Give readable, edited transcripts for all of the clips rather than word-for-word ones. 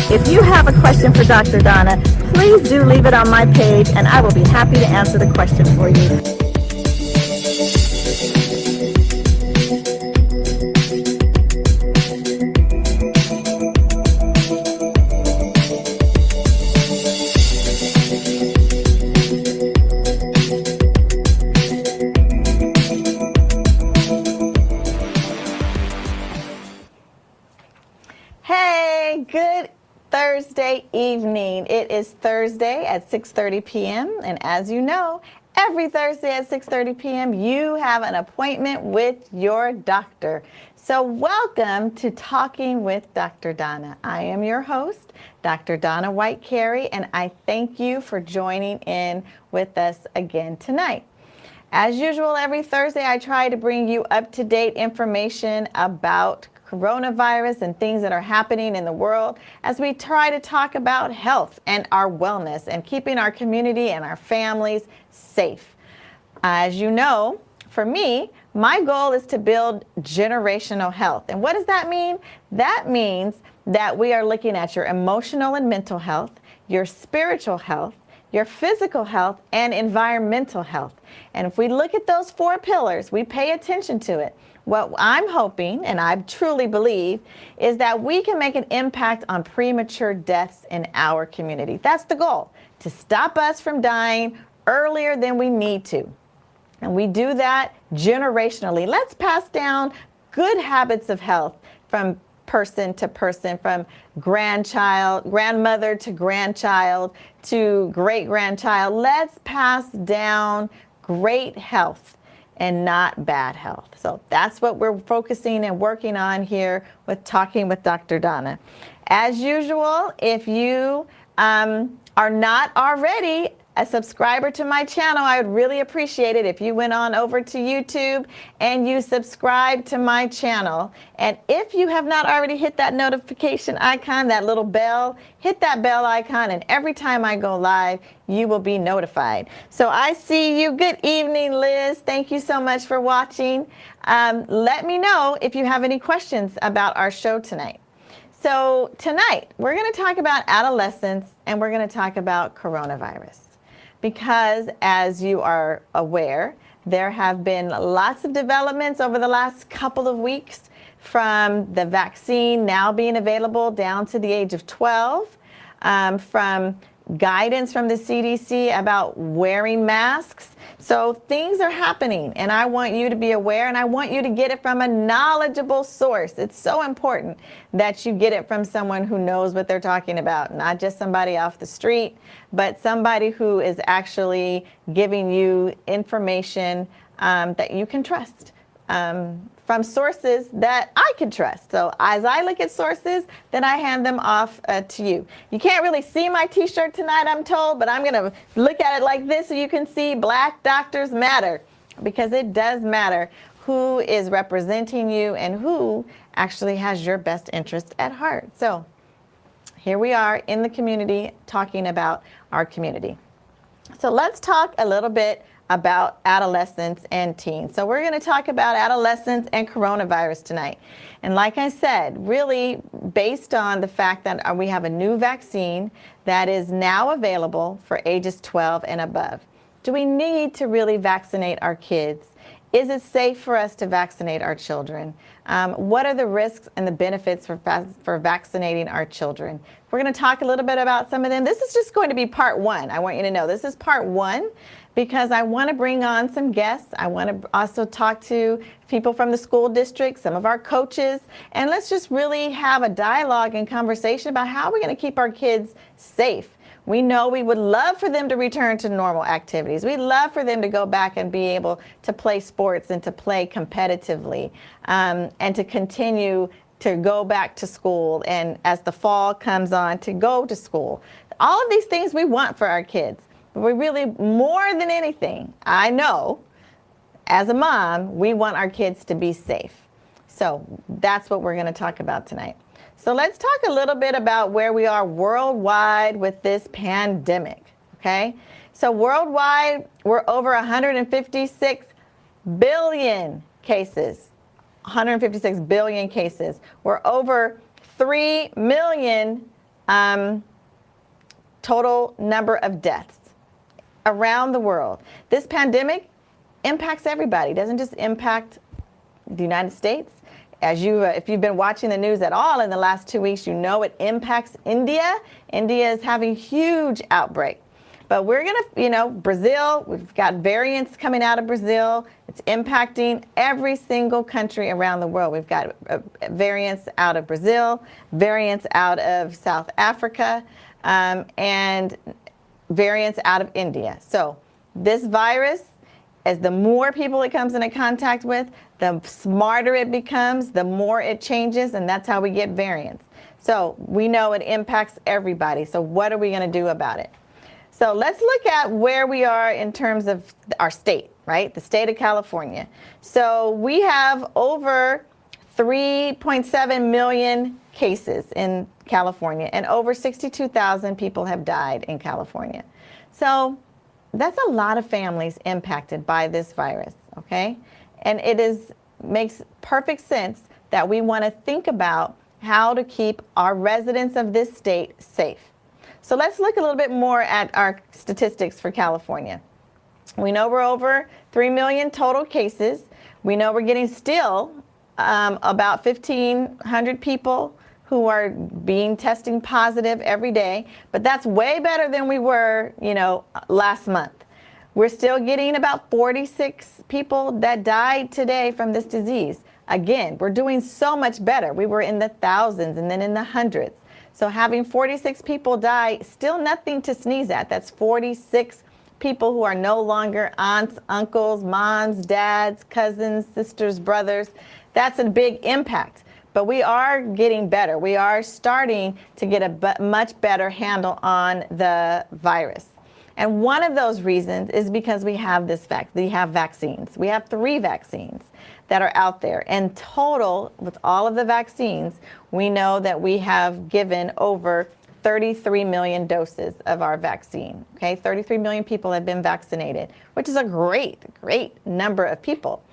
If you have a question for Dr. Donna, please do leave it on my page and I will be happy to answer the question for you. Hey, good Thursday evening. It is Thursday at 6:30 p.m. and as you know, every Thursday at 6:30 p.m. you have an appointment with your doctor. So welcome to Talking with Dr. Donna. I am your host, Dr. Donna White-Carey, and I thank you for joining in with us again tonight. As usual, every Thursday I try to bring you up-to-date information about coronavirus and things that are happening in the world as we try to talk about health and our wellness and keeping our community and our families safe. As you know, for me, my goal is to build generational health. And what does that mean? That means that we are looking at your emotional and mental health, your spiritual health, your physical health, and environmental health. And if we look at those four pillars, we pay attention to it. What I'm hoping, and I truly believe, is that we can make an impact on premature deaths in our community. That's the goal, to stop us from dying earlier than we need to. And we do that generationally. Let's pass down good habits of health from person to person, from grandmother to grandchild to great-grandchild. Let's pass down great health and not bad health. So that's what we're focusing and working on here with Talking with Dr. Donna. As usual, if you are not already a subscriber to my channel, I would really appreciate it if you went on over to YouTube and you subscribe to my channel. And if you have not already hit that notification icon, that little bell, hit that bell icon, and every time I go live, you will be notified. So I see you. Good evening, Liz. Thank you so much for watching. Let me know if you have any questions about our show tonight. So tonight, we're going to talk about adolescents and we're going to talk about coronavirus. Because as you are aware, there have been lots of developments over the last couple of weeks, from the vaccine now being available down to the age of 12, from guidance from the CDC about wearing masks. So things are happening and I want you to be aware and I want you to get it from a knowledgeable source. It's so important that you get it from someone who knows what they're talking about, not just somebody off the street, but somebody who is actually giving you information that you can trust. From sources that I can trust. So as I look at sources, then I hand them off to you. You can't really see my t-shirt tonight, I'm told, but I'm gonna look at it like this so you can see Black Doctors Matter, because it does matter who is representing you and who actually has your best interest at heart. So here we are in the community talking about our community. So let's talk a little bit about adolescents and teens. So we're going to talk about adolescents and coronavirus tonight. And like I said, really based on the fact that we have a new vaccine that is now available for ages 12 and above. Do we need to really vaccinate our kids? Is it safe for us to vaccinate our children? What are the risks and the benefits for vaccinating our children? We're going to talk a little bit about some of them. This is just going to be part one. I want you to know this is part one, because I want to bring on some guests. I want to also talk to people from the school district, some of our coaches, and let's just really have a dialogue and conversation about how we're going to keep our kids safe. We know we would love for them to return to normal activities. We'd love for them to go back and be able to play sports and to play competitively, and to continue to go back to school, and as the fall comes on, to go to school. All of these things we want for our kids. But we really, more than anything, I know, as a mom, we want our kids to be safe. So that's what we're going to talk about tonight. So let's talk a little bit about where we are worldwide with this pandemic, okay? So worldwide, we're over 156 billion cases. 156 billion cases. We're over 3 million total number of deaths around the world. This pandemic impacts everybody. It doesn't just impact the United States. If you've been watching the news at all in the last 2 weeks, you know it impacts India. India is having huge outbreak. But we're going to, Brazil, we've got variants coming out of Brazil. It's impacting every single country around the world. We've got variants out of Brazil, variants out of South Africa, and variants out of India. So this virus, as the more people it comes into contact with, the smarter it becomes, the more it changes, and that's how we get variants. So we know it impacts everybody. So what are we going to do about it? So let's look at where we are in terms of our state, right? The state of California. So we have over 3.7 million cases in California, and over 62,000 people have died in California. So that's a lot of families impacted by this virus, okay? And makes perfect sense that we want to think about how to keep our residents of this state safe. So let's look a little bit more at our statistics for California. We know we're over 3 million total cases. We know we're getting still about 1,500 people who are testing positive every day, but that's way better than we were, last month. We're still getting about 46 people that died today from this disease. Again, we're doing so much better. We were in the thousands and then in the hundreds. So having 46 people die, still nothing to sneeze at. That's 46 people who are no longer aunts, uncles, moms, dads, cousins, sisters, brothers. That's a big impact. But we are getting better. We are starting to get a much better handle on the virus. And one of those reasons is because we have we have vaccines. We have 3 vaccines that are out there. In total, with all of the vaccines, we know that we have given over 33 million doses of our vaccine. Okay, 33 million people have been vaccinated, which is a great number of people.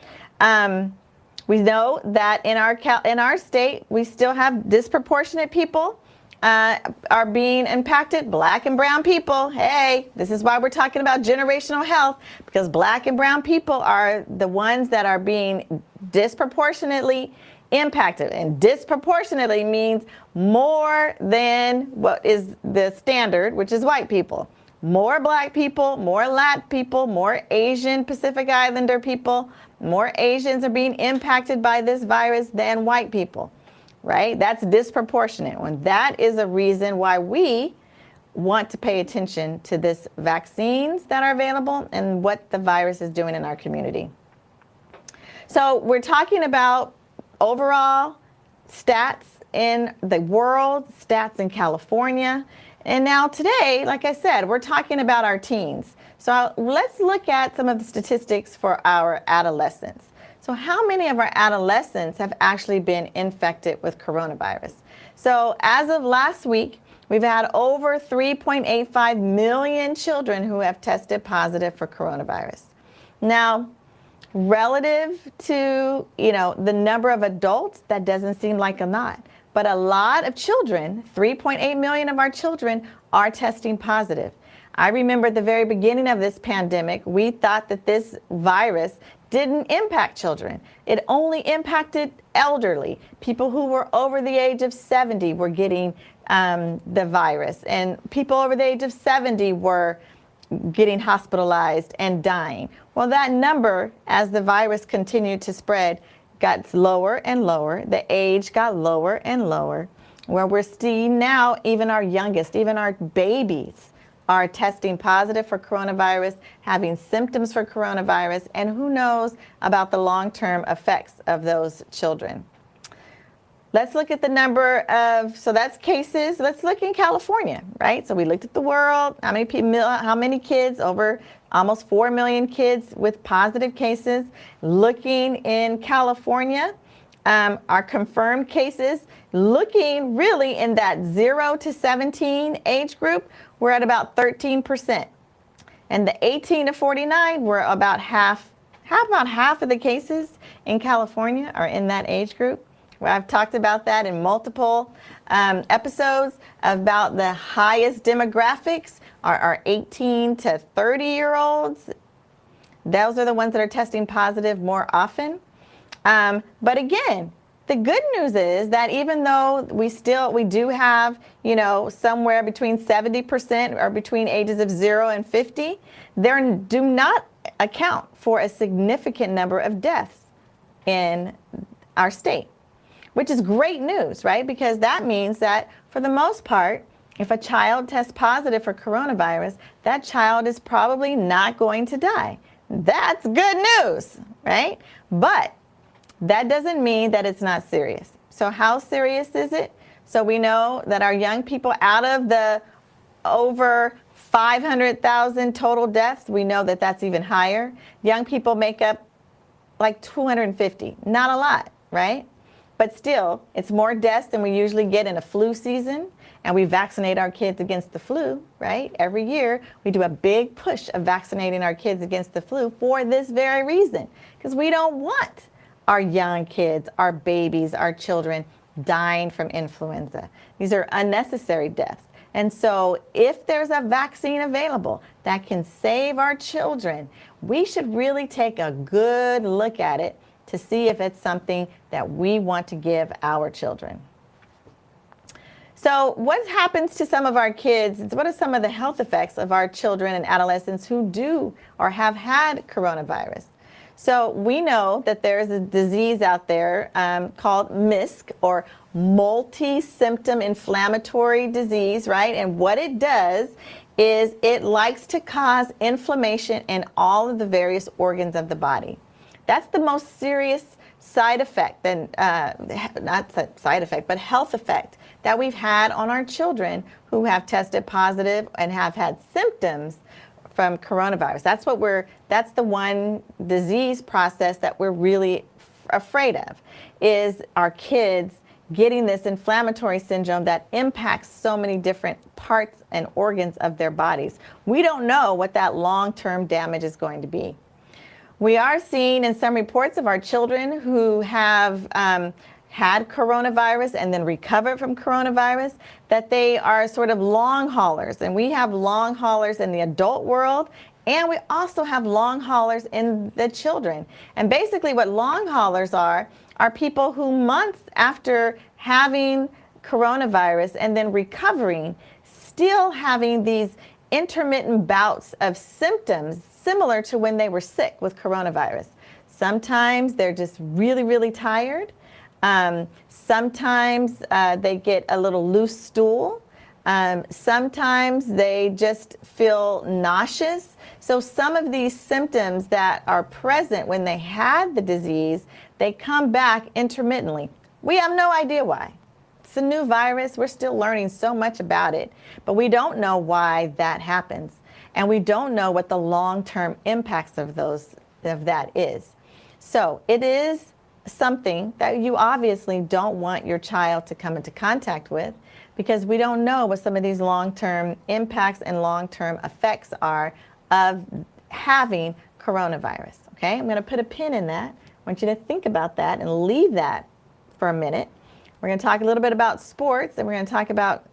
We know that in our state, we still have disproportionate people are being impacted. Black and brown people. Hey, this is why we're talking about generational health, because black and brown people are the ones that are being disproportionately impacted. And disproportionately means more than what is the standard, which is white people. More black people, more Lat people, more Asian Pacific Islander people, more Asians are being impacted by this virus than white people. Right? That's disproportionate. And that is a reason why we want to pay attention to this vaccines that are available and what the virus is doing in our community. So we're talking about overall stats in the world, stats in California. And now today, like I said, we're talking about our teens. So let's look at some of the statistics for our adolescents. So how many of our adolescents have actually been infected with coronavirus? So as of last week, we've had over 3.85 million children who have tested positive for coronavirus. Now, relative to, the number of adults, that doesn't seem like a lot. But a lot of children, 3.8 million of our children, are testing positive. I remember at the very beginning of this pandemic, we thought that this virus didn't impact children. It only impacted elderly. People who were over the age of 70 were getting the virus, and people over the age of 70 were getting hospitalized and dying. Well, that number, as the virus continued to spread, got lower and lower. The age got lower and lower, where we're seeing now even our youngest, even our babies, are testing positive for coronavirus, having symptoms for coronavirus, and who knows about the long-term effects of those children. Let's look at the number of, so that's cases. Let's look in California, right? So we looked at the world, how many kids, over almost 4 million kids with positive cases. Looking in California, our confirmed cases, looking really in that 0 to 17 age group, we're at about 13%. And the 18 to 49 were about half of the cases in California are in that age group. Well, I've talked about that in multiple episodes about the highest demographics are 18 to 30-year-olds. Those are the ones that are testing positive more often. But again, the good news is that even though we do have, somewhere between 70% or between ages of 0 and 50, they do not account for a significant number of deaths in our state, which is great news, right? Because that means that for the most part, if a child tests positive for coronavirus, that child is probably not going to die. That's good news, right? But that doesn't mean that it's not serious. So how serious is it? So we know that our young people, out of the over 500,000 total deaths, we know that that's even higher. Young people make up like 250, not a lot, right? But still, it's more deaths than we usually get in a flu season, and we vaccinate our kids against the flu, right? Every year, we do a big push of vaccinating our kids against the flu for this very reason, because we don't want our young kids, our babies, our children dying from influenza. These are unnecessary deaths. And so if there's a vaccine available that can save our children, we should really take a good look at it to see if it's something that we want to give our children. So what happens to some of our kids? What are some of the health effects of our children and adolescents who do or have had coronavirus? So we know that there is a disease out there called MISC, or multi-symptom inflammatory disease, right? And what it does is it likes to cause inflammation in all of the various organs of the body. That's the most serious side effect, not side effect, but health effect that we've had on our children who have tested positive and have had symptoms from coronavirus. That's the one disease process that we're really afraid of, is our kids getting this inflammatory syndrome that impacts so many different parts and organs of their bodies. We don't know what that long-term damage is going to be. We are seeing in some reports of our children who have had coronavirus and then recovered from coronavirus, that they are sort of long haulers. And we have long haulers in the adult world, and we also have long haulers in the children. And basically what long haulers are people who months after having coronavirus and then recovering, still having these intermittent bouts of symptoms similar to when they were sick with coronavirus. Sometimes they're just really, really tired. Sometimes they get a little loose stool. Sometimes they just feel nauseous. So some of these symptoms that are present when they had the disease, they come back intermittently. We have no idea why. It's a new virus. We're still learning so much about it, but we don't know why that happens. And we don't know what the long-term impacts of that is. So it is something that you obviously don't want your child to come into contact with, because we don't know what some of these long-term impacts and long-term effects are of having coronavirus. Okay, I'm going to put a pin in that. I want you to think about that and leave that for a minute. We're going to talk a little bit about sports, and we're going to talk about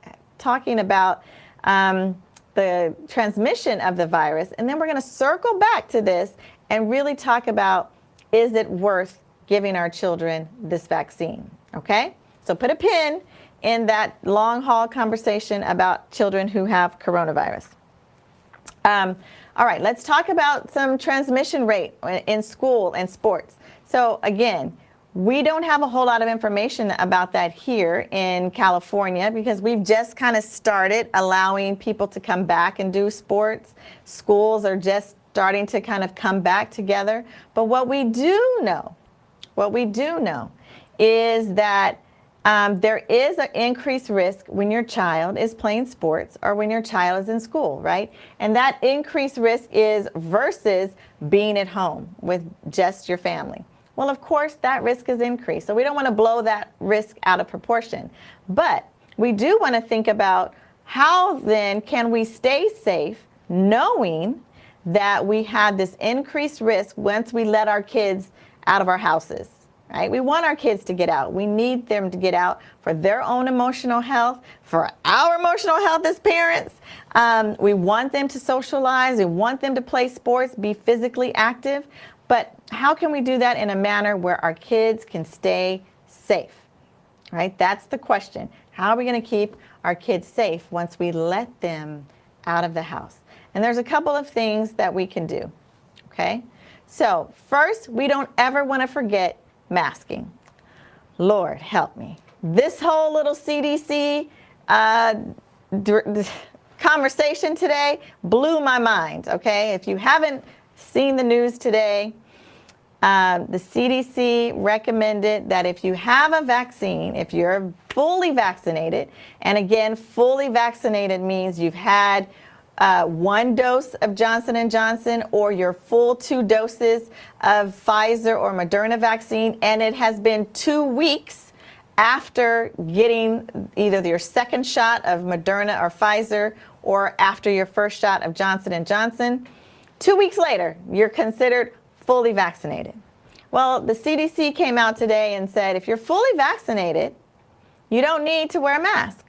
the transmission of the virus, and then we're going to circle back to this and really talk about, is it worth giving our children this vaccine? Okay, so put a pin in that long haul conversation about children who have coronavirus. All right, let's talk about some transmission rate in school and sports. So again, we don't have a whole lot of information about that here in California, because we've just kind of started allowing people to come back and do sports. Schools are just starting to kind of come back together. But what we do know is that there is an increased risk when your child is playing sports or when your child is in school, right? And that increased risk is versus being at home with just your family. Well, of course, that risk is increased. So we don't want to blow that risk out of proportion. But we do want to think about how then can we stay safe knowing that we have this increased risk once we let our kids out of our houses. Right? We want our kids to get out. We need them to get out for their own emotional health, for our emotional health as parents. We want them to socialize. We want them to play sports, be physically active. But how can we do that in a manner where our kids can stay safe? Right? That's the question. How are we going to keep our kids safe once we let them out of the house? And there's a couple of things that we can do. Okay? So first, we don't ever want to forget masking. Lord help me. This whole little CDC conversation today blew my mind. Okay, if you haven't seen the news today, the CDC recommended that if you have a vaccine, if you're fully vaccinated, and again, fully vaccinated means you've had one dose of Johnson & Johnson or your full 2 doses of Pfizer or Moderna vaccine, and it has been 2 weeks after getting either your second shot of Moderna or Pfizer or after your first shot of Johnson & Johnson. 2 weeks later, you're considered fully vaccinated. Well, the CDC came out today and said if you're fully vaccinated, you don't need to wear a mask.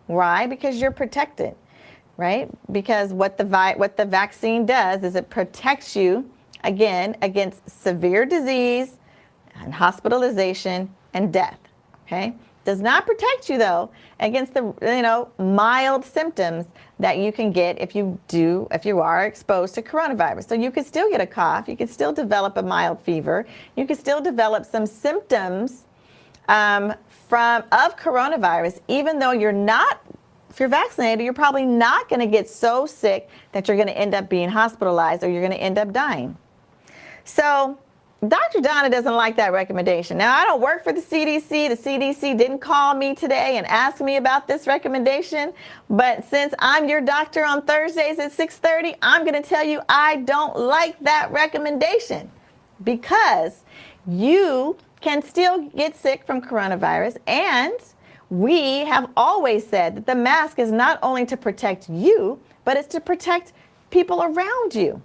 Why? Because you're protected. Right? Because what the vaccine does is it protects you, again, against severe disease and hospitalization and death. Okay? Does not protect you, though, against the mild symptoms that you can get if you are exposed to coronavirus. So you could still get a cough. You could still develop a mild fever. You could still develop some symptoms of coronavirus, even though if you're vaccinated, you're probably not going to get so sick that you're going to end up being hospitalized or you're going to end up dying. So Dr. Donna doesn't like that recommendation. Now, I don't work for the CDC. The CDC didn't call me today and ask me about this recommendation. But since I'm your doctor on Thursdays at 6:30, I'm going to tell you I don't like that recommendation because you can still get sick from coronavirus, and we have always said that the mask is not only to protect you, but it's to protect people around you.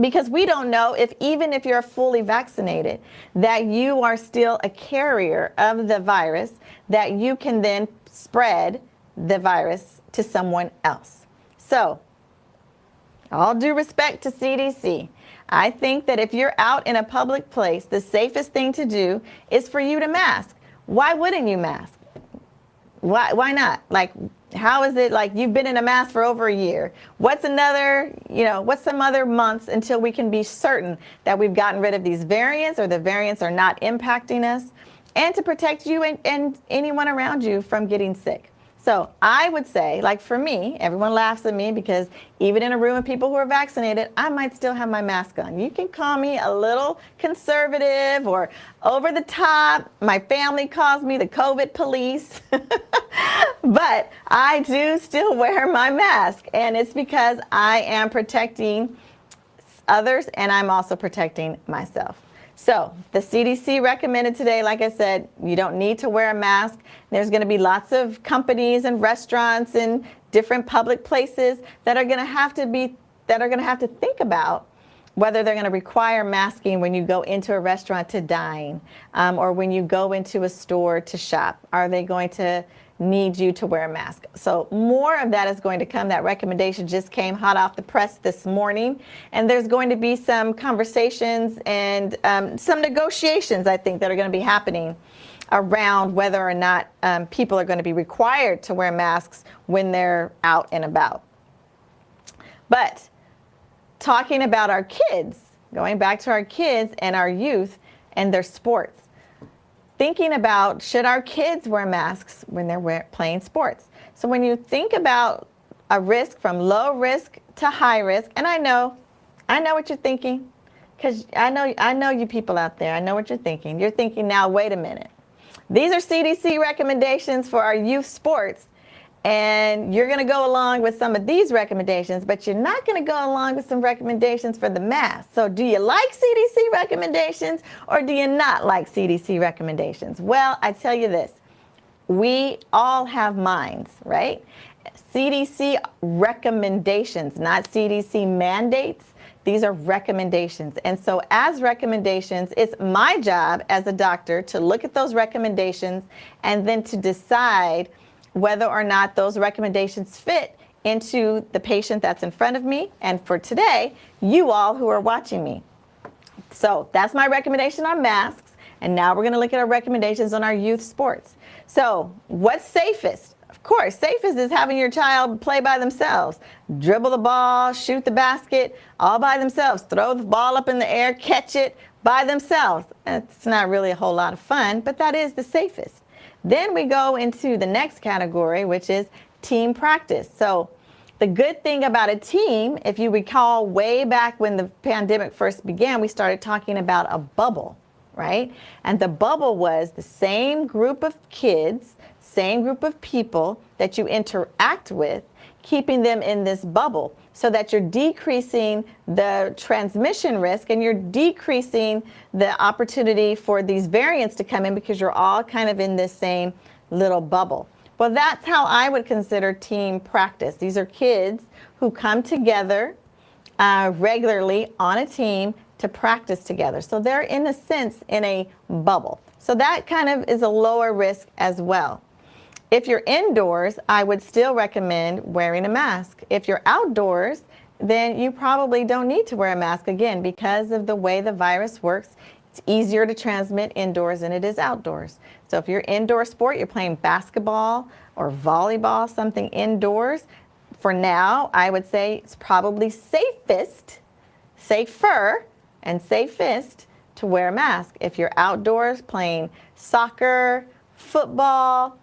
Because we don't know if even if you're fully vaccinated, that you are still a carrier of the virus, that you can then spread the virus to someone else. So, all due respect to CDC, I think that if you're out in a public place, the safest thing to do is for you to mask. Why wouldn't you mask? Why not? Like, how is it like you've been in a mask for over a year? What's some other months until we can be certain that we've gotten rid of these variants or the variants are not impacting us, and to protect you and anyone around you from getting sick? So I would say, like for me, everyone laughs at me because even in a room of people who are vaccinated, I might still have my mask on. You can call me a little conservative or over the top. My family calls me the COVID police. But I do still wear my mask, and it's because I am protecting others and I'm also protecting myself. So the CDC recommended today, like I said, you don't need to wear a mask. There's going to be lots of companies and restaurants and different public places that are going to have to think about whether they're going to require masking when you go into a restaurant to dine, or when you go into a store to shop. Are they going to need you to wear a mask? So more of that is going to come. That recommendation just came hot off the press this morning, and there's going to be some conversations and some negotiations, I think, that are going to be happening around whether or not people are going to be required to wear masks when they're out and about. But talking about our kids, going back to our kids and our youth and their sports, thinking about, should our kids wear masks when they're playing sports? So when you think about a risk from low risk to high risk, and I know what you're thinking, because I know you people out there, I know what you're thinking. You're thinking now, wait a minute. These are CDC recommendations for our youth sports, and you're going to go along with some of these recommendations, but you're not going to go along with some recommendations for the mask. So do you like CDC recommendations or do you not like CDC recommendations? Well, I tell you this, we all have minds, right? CDC recommendations, not CDC mandates. These are recommendations. And so as recommendations, it's my job as a doctor to look at those recommendations and then to decide whether or not those recommendations fit into the patient that's in front of me, and for today, you all who are watching me. So that's my recommendation on masks, and now we're going to look at our recommendations on our youth sports. So what's safest? Of course, safest is having your child play by themselves. Dribble the ball, shoot the basket, all by themselves. Throw the ball up in the air, catch it by themselves. It's not really a whole lot of fun, but that is the safest. Then we go into the next category, which is team practice. So the good thing about a team, if you recall way back when the pandemic first began, we started talking about a bubble, right? And the bubble was the same group of kids, same group of people that you interact with, keeping them in this bubble so that you're decreasing the transmission risk and you're decreasing the opportunity for these variants to come in because you're all kind of in this same little bubble. Well, that's how I would consider team practice. These are kids who come together regularly on a team to practice together. So they're, in a sense, in a bubble. So that kind of is a lower risk as well. If you're indoors, I would still recommend wearing a mask. If you're outdoors, then you probably don't need to wear a mask, again, because of the way the virus works. It's easier to transmit indoors than it is outdoors. So if you're indoor sport, you're playing basketball or volleyball, something indoors, for now, I would say it's probably safer and safest to wear a mask. If you're outdoors playing soccer, football,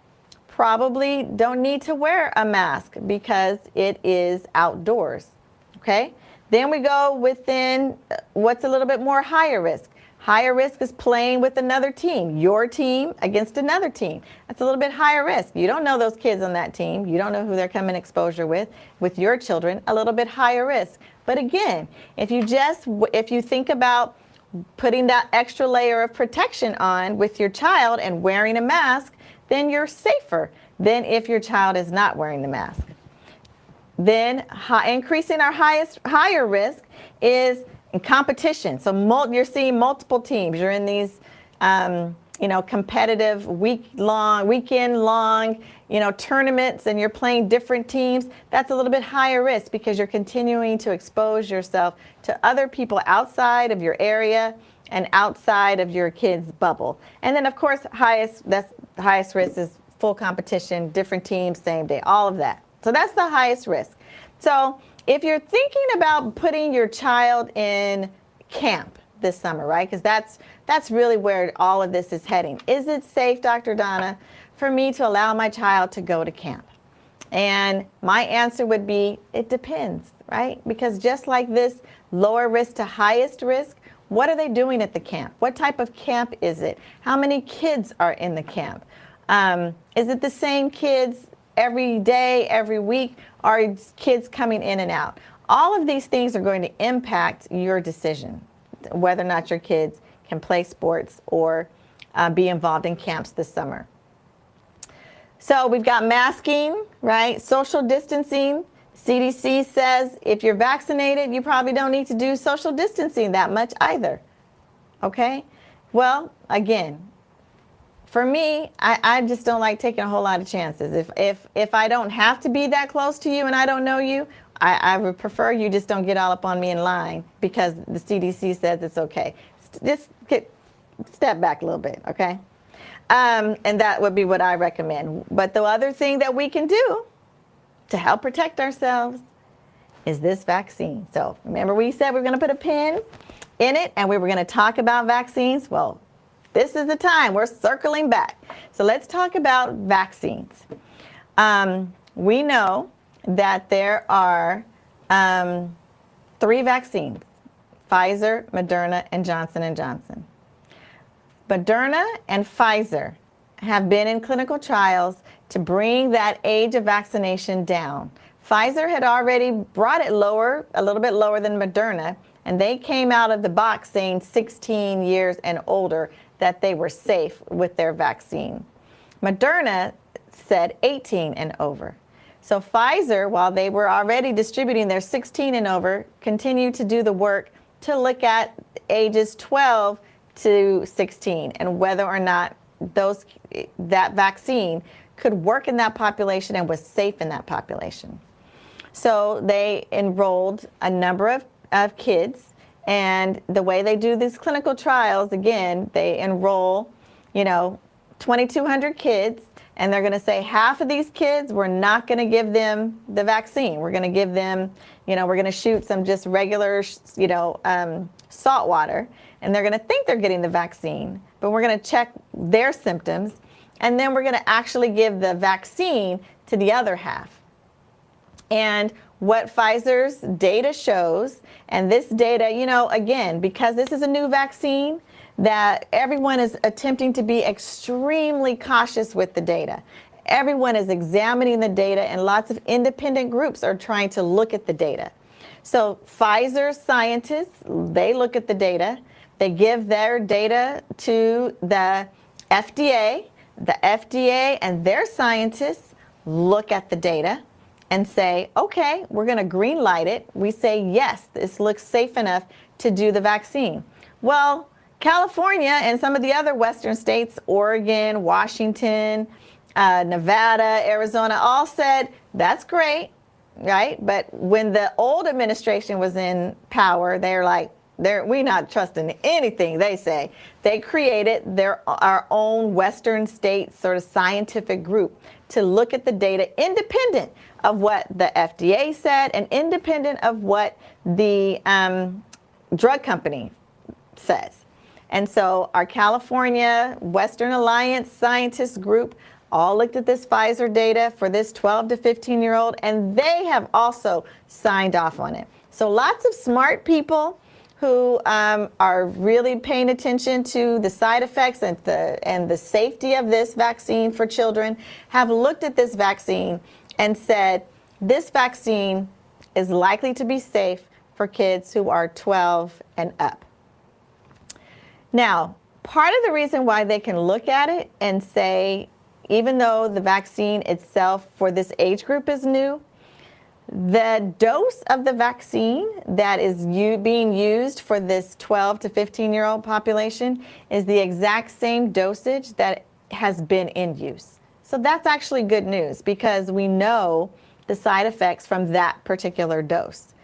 probably don't need to wear a mask because it is outdoors, okay? Then we go within what's a little bit more higher risk. Higher risk is playing with another team, your team against another team. That's a little bit higher risk. You don't know those kids on that team. You don't know who they're coming exposure with your children, a little bit higher risk. But again, if you think about putting that extra layer of protection on with your child and wearing a mask, then you're safer than if your child is not wearing the mask. Then increasing our higher risk is in competition. So you're seeing multiple teams. You're in these, competitive weekend-long, tournaments, and you're playing different teams. That's a little bit higher risk because you're continuing to expose yourself to other people outside of your area and outside of your kid's bubble. And then, of course, the highest risk is full competition, different teams, same day, all of that. So that's the highest risk. So if you're thinking about putting your child in camp this summer, right? Because that's really where all of this is heading. Is it safe, Dr. Donna, for me to allow my child to go to camp? And my answer would be, it depends, right? Because just like this lower risk to highest risk, what are they doing at the camp? What type of camp is it? How many kids are in the camp? Is it the same kids every day, every week? Are kids coming in and out? All of these things are going to impact your decision, whether or not your kids can play sports or be involved in camps this summer. So we've got masking, right? Social distancing. CDC says if you're vaccinated, you probably don't need to do social distancing that much either. Okay? Well, again, for me, I just don't like taking a whole lot of chances. If I don't have to be that close to you and I don't know you, I would prefer you just don't get all up on me in line because the CDC says it's okay. Just step back a little bit, okay? And that would be what I recommend. But the other thing that we can do to help protect ourselves is this vaccine. So remember we said we're going to put a pin in it and we were going to talk about vaccines? Well, this is the time. We're circling back. So let's talk about vaccines. We know that there are 3 vaccines, Pfizer, Moderna, and Johnson & Johnson. Moderna and Pfizer have been in clinical trials to bring that age of vaccination down. Pfizer had already brought it lower, a little bit lower than Moderna, and they came out of the box saying 16 years and older that they were safe with their vaccine. Moderna said 18 and over. So Pfizer, while they were already distributing their 16 and over, continued to do the work to look at ages 12 to 16 and whether or not that vaccine could work in that population and was safe in that population. So they enrolled a number of kids, and the way they do these clinical trials, again, they enroll, 2,200 kids, and they're going to say half of these kids, we're not going to give them the vaccine. We're going to give them, we're going to shoot some just regular, salt water, and they're going to think they're getting the vaccine, but we're going to check their symptoms, and then we're going to actually give the vaccine to the other half. And what Pfizer's data shows, and this data, again, because this is a new vaccine, that everyone is attempting to be extremely cautious with the data. Everyone is examining the data, and lots of independent groups are trying to look at the data. So Pfizer scientists, they look at the data. They give their data to the FDA. The FDA and their scientists look at the data and say, okay, we're going to green light it. We say, yes, this looks safe enough to do the vaccine. Well, California and some of the other Western states, Oregon, Washington, Nevada, Arizona, all said, that's great, right? But when the old administration was in power, they're like, we're not trusting anything they say. They created our own Western state sort of scientific group to look at the data independent of what the FDA said and independent of what the drug company says. And so our California Western Alliance scientists group all looked at this Pfizer data for this 12 to 15-year-old, and they have also signed off on it. So lots of smart people who are really paying attention to the side effects and the safety of this vaccine for children have looked at this vaccine and said, this vaccine is likely to be safe for kids who are 12 and up. Now, part of the reason why they can look at it and say, even though the vaccine itself for this age group is new, the dose of the vaccine that is being used for this 12 to 15-year-old population is the exact same dosage that has been in use. So that's actually good news because we know the side effects from that particular dose.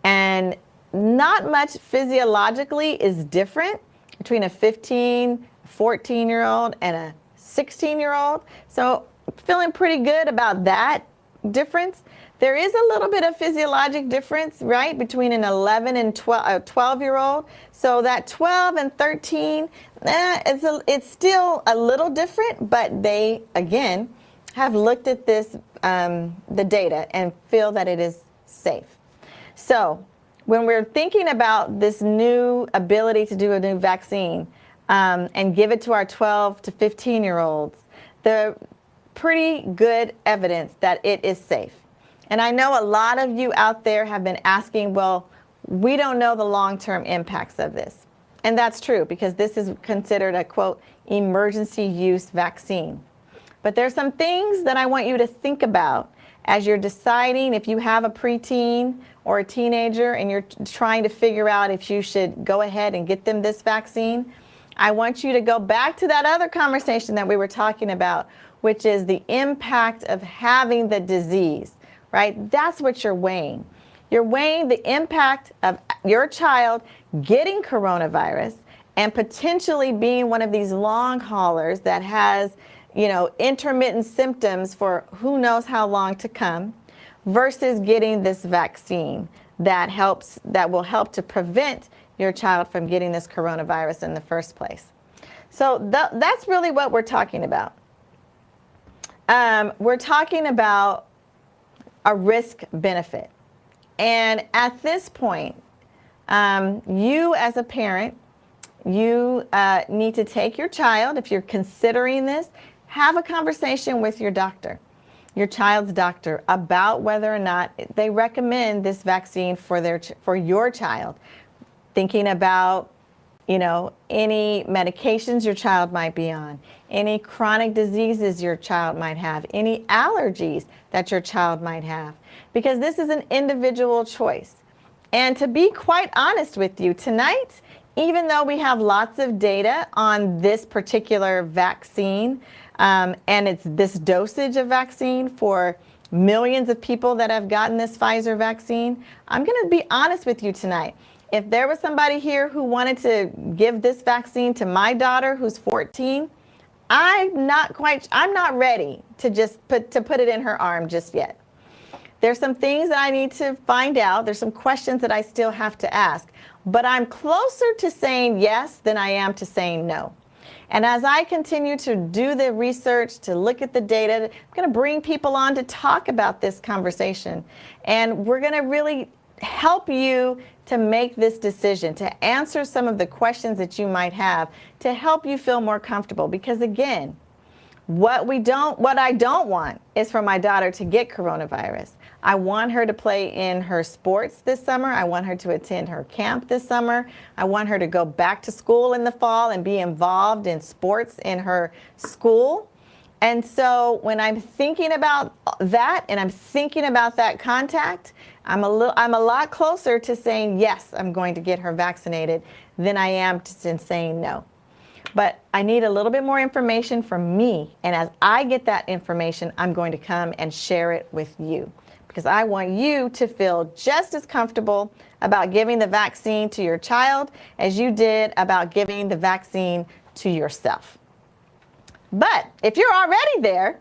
And not much physiologically is different between a 15, 14-year-old and a 16-year-old. So feeling pretty good about that difference. There is a little bit of physiologic difference, right, between an 11 and 12-year-old. So that 12 and 13, it's still a little different, but they, again, have looked at this, the data, and feel that it is safe. So when we're thinking about this new ability to do a new vaccine and give it to our 12 to 15-year-olds, the pretty good evidence that it is safe. And I know a lot of you out there have been asking, well, we don't know the long-term impacts of this. And that's true because this is considered a, quote, emergency use vaccine. But there's some things that I want you to think about as you're deciding if you have a preteen or a teenager and you're trying to figure out if you should go ahead and get them this vaccine. I want you to go back to that other conversation that we were talking about, which is the impact of having the disease, right? That's what you're weighing. You're weighing the impact of your child getting coronavirus and potentially being one of these long haulers that has, intermittent symptoms for who knows how long to come versus getting this vaccine that will help to prevent your child from getting this coronavirus in the first place. So that's really what we're talking about. We're talking about a risk benefit. And at this point, you as a parent, you need to take your child, if you're considering this, have a conversation with your doctor, your child's doctor, about whether or not they recommend this vaccine for your child. Thinking about, any medications your child might be on, any chronic diseases your child might have, any allergies that your child might have, because this is an individual choice. And to be quite honest with you, tonight, even though we have lots of data on this particular vaccine, and it's this dosage of vaccine for millions of people that have gotten this Pfizer vaccine, I'm going to be honest with you tonight. If there was somebody here who wanted to give this vaccine to my daughter who's 14, I'm not ready to just put it in her arm just yet. There's some things that I need to find out. There's some questions that I still have to ask. But I'm closer to saying yes than I am to saying no. And as I continue to do the research, to look at the data, I'm going to bring people on to talk about this conversation. And we're going to really help you to make this decision, to answer some of the questions that you might have, to help you feel more comfortable. Because again, what I don't want is for my daughter to get coronavirus. I want her to play in her sports this summer. I want her to attend her camp this summer. I want her to go back to school in the fall and be involved in sports in her school. And so when I'm thinking about that and I'm thinking about that contact, I'm a lot closer to saying, yes, I'm going to get her vaccinated than I am to saying no. But I need a little bit more information from me. And as I get that information, I'm going to come and share it with you, because I want you to feel just as comfortable about giving the vaccine to your child as you did about giving the vaccine to yourself. But if you're already there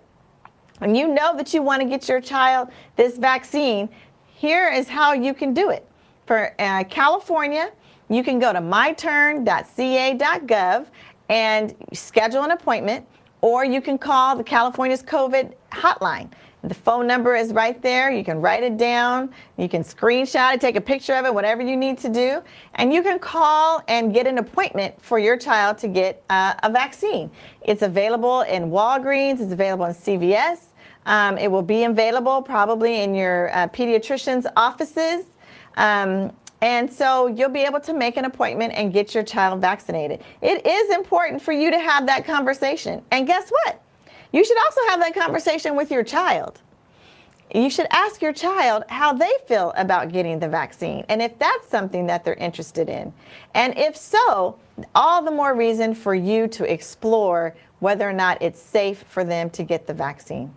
and you know that you want to get your child this vaccine, here is how you can do it. For California, you can go to myturn.ca.gov and schedule an appointment, or you can call the California's COVID hotline. The phone number is right there. You can write it down. You can screenshot it, take a picture of it, whatever you need to do. And you can call and get an appointment for your child to get a vaccine. It's available in Walgreens. It's available in CVS. It will be available probably in your pediatrician's offices. And so you'll be able to make an appointment and get your child vaccinated. It is important for you to have that conversation. And guess what? You should also have that conversation with your child. You should ask your child how they feel about getting the vaccine and if that's something that they're interested in. And if so, all the more reason for you to explore whether or not it's safe for them to get the vaccine.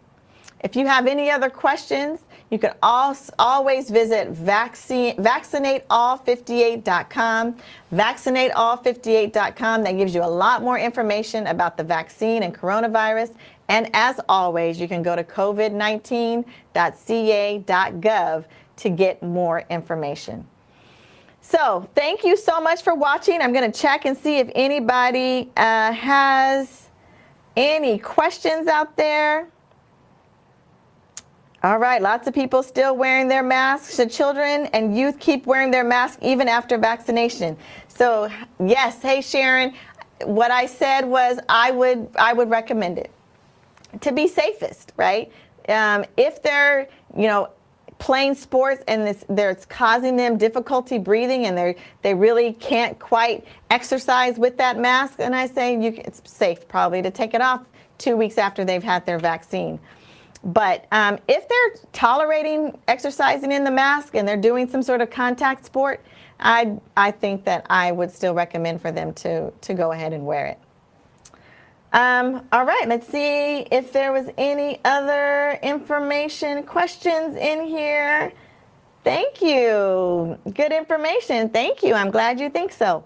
If you have any other questions, you can always visit vaccinateall58.com. Vaccinateall58.com. That gives you a lot more information about the vaccine and coronavirus. And as always, you can go to covid19.ca.gov to get more information. So thank you so much for watching. I'm going to check and see if anybody has any questions out there. All right, lots of people still wearing their masks. The children and youth keep wearing their masks even after vaccination. So yes, hey Sharon, what I said was I would recommend it to be safest, right? If they're playing sports and it's causing them difficulty breathing and they really can't quite exercise with that mask, and I say it's safe probably to take it off 2 weeks after they've had their vaccine. But if they're tolerating exercising in the mask and they're doing some sort of contact sport, I think that I would still recommend for them to go ahead and wear it. All right, let's see if there was any other information, questions in here. Thank you. Good information. Thank you. I'm glad you think so.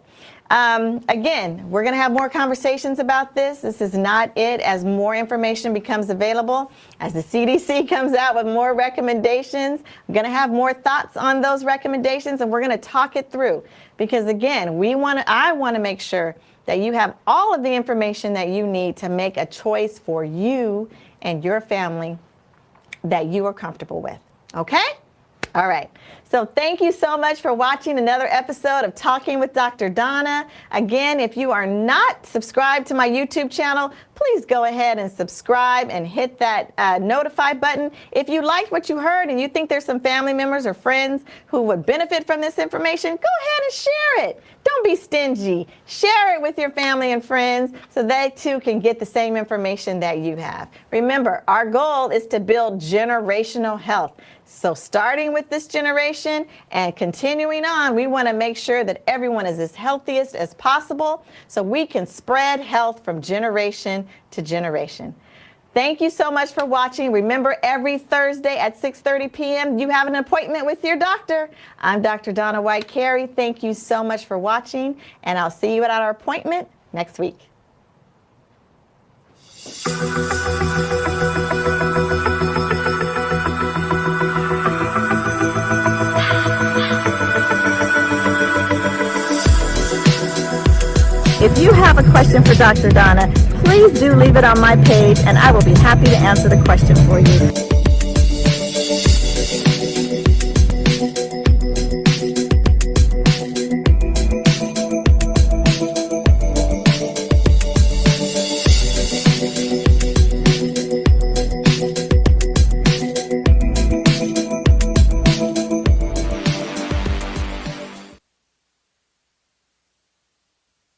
Again, we're going to have more conversations about this. This is not it. As more information becomes available, as the CDC comes out with more recommendations, I'm going to have more thoughts on those recommendations, and we're going to talk it through. Because again, I want to make sure that you have all of the information that you need to make a choice for you and your family that you are comfortable with. Okay? All right. So thank you so much for watching another episode of Talking with Dr. Donna. Again, if you are not subscribed to my YouTube channel, please go ahead and subscribe and hit that notify button. If you liked what you heard and you think there's some family members or friends who would benefit from this information, go ahead and share it. Don't be stingy. Share it with your family and friends so they too can get the same information that you have. Remember, our goal is to build generational health. So starting with this generation and continuing on, we want to make sure that everyone is as healthiest as possible so we can spread health from generation to generation. Thank you so much for watching. Remember, every Thursday at 6:30 p.m., you have an appointment with your doctor. I'm Dr. Donna White-Carey. Thank you so much for watching, and I'll see you at our appointment next week. If you have a question for Dr. Donna, please do leave it on my page and I will be happy to answer the question for you.